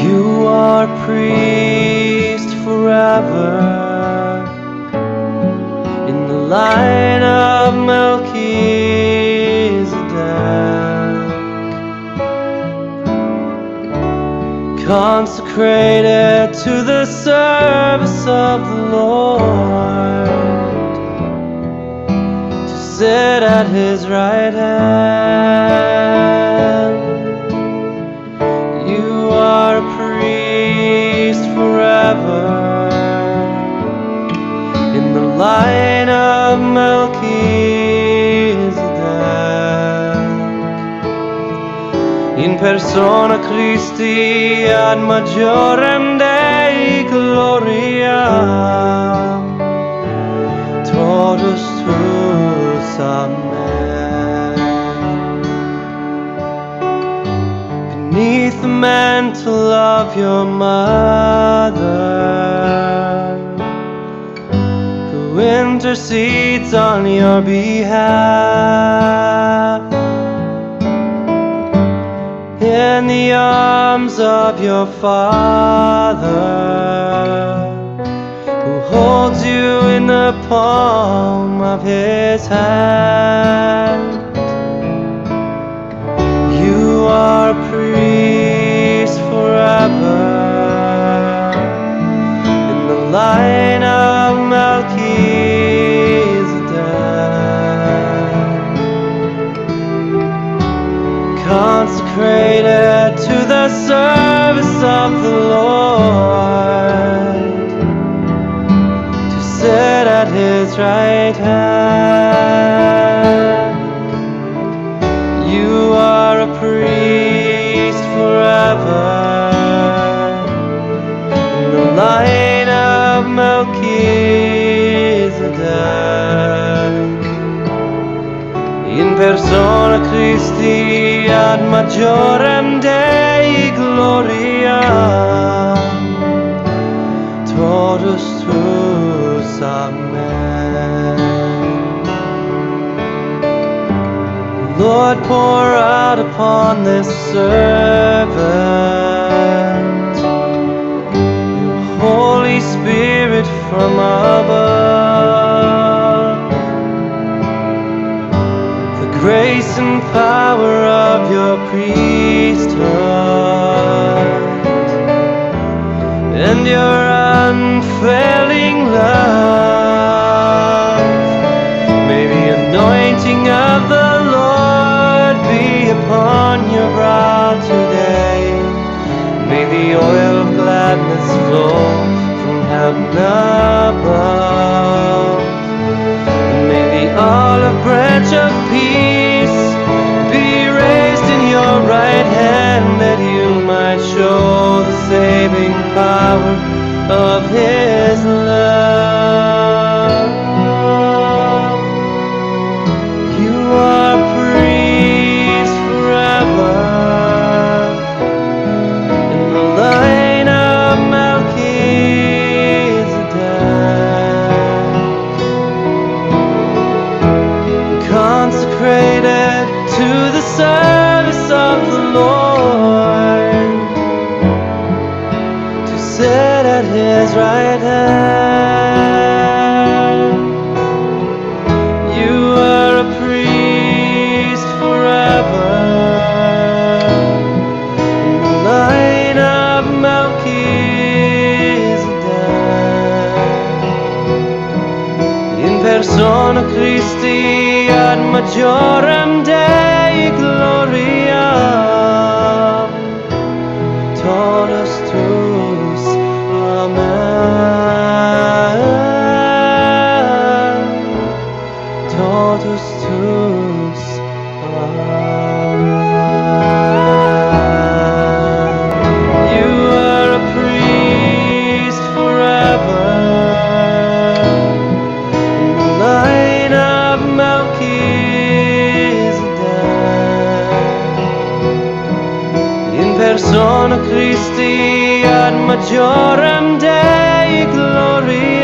You are priest forever in the line of Melchizedek, consecrated to the service of the Lord, to sit at His right hand. You are a priest forever in the line of Melchizedek, in persona Christi ad majorem Dei gloria, totus tuus, amen. Beneath the mantle of your mother, who intercedes on your behalf, in the arms of your Father, who holds you in the palm of His hand. You are a priest forever in the line of Melchizedek, consecrated to the service of the Lord, to sit at His right hand. You are a priest forever in the line of Melchizedek, in persona Christi ad majorem Dei gloria, totus tuus, amen. Lord, pour out upon this servant your Holy Spirit from above, the grace and power of your priesthood, and your unfailing love. May the anointing of the Lord be upon your brow today. May the oil of gladness flow from heaven above. And may the olive branch of peace be raised in your right hand, that you might show the saving power of His love. You are priest forever in the line of Melchizedek, consecrated to the service of the Lord, to sit at His right hand. You are a priest forever in the line of Melchizedek, in persona Christi ad majorem Dei gloria, totus tuus, amen. Totus tuus, amen. You are a priest forever in the line of Melchizedek, in persona Christi ad majorem Dei gloria,